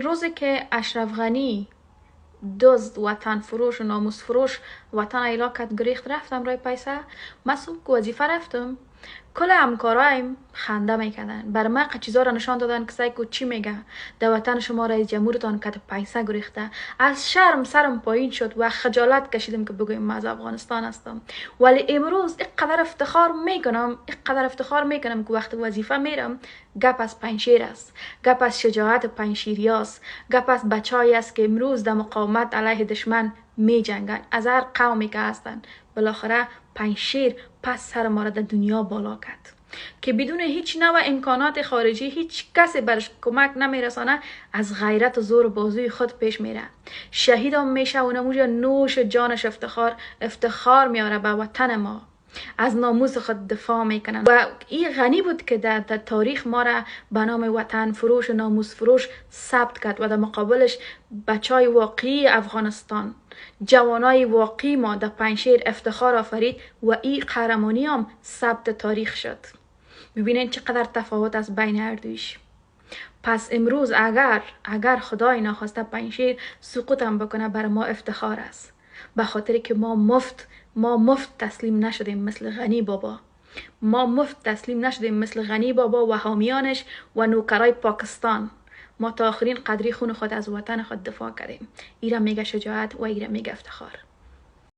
روزی که اشرف غنی دزد وطن فروش و ناموس فروش وطن ایلا کت گریخت رفتم رای پیسه، من صبح که وظیفه رفتم کل همکارایم خنده میکردن، بر من چیزا را نشان دادن که سایکو چی میگه، در وطن شما رئیس جمهورتان کت پیسه گریخته. از شرم سرم پایین شد و خجالت کشیدم که بگویم من از افغانستان هستم. ولی امروز اینقدر افتخار میکنم که وقت وظیفه میرم گپ از پنجشیر است، گپ از شجاعت پنجشیری است، گپ از بچه‌ای است که امروز در مقاومت علیه دشمن می جنگن، از هر قومی که هستن. بالاخره پنجشیر پس سر ما را در دنیا بالا کرد که بدون هیچ نوع امکانات خارجی هیچ کسی برش کمک نمیرسانه، از غیرت و زور بازوی خود پیش میره، شهید هم میشه و نموجه نوش جانش افتخار میاره به وطن ما، از ناموس خود دفاع میکنن. و این غنی بود که در تاریخ ما را به نام وطن فروش و ناموس فروش ثبت کرد و در مقابلش بچای واقعی افغانستان، جوانای واقعی ما در پنجشیر افتخار آفرید و این قهرمانی هم ثبت تاریخ شد. ببینید چقدر تفاوت از بین هر دویش. پس امروز اگر خدای ناخواسته پنجشیر سقوط هم بکنه بر ما افتخار است، به خاطر که ما مفت تسلیم نشدیم مثل غنی بابا. ما مفت تسلیم نشدیم مثل غنی بابا و حامیانش و نوکرای پاکستان. ما تا آخرین قدری خون خود از وطن خود دفاع کردیم. ایرا میگه شجاعت و ایرا میگه افتخار.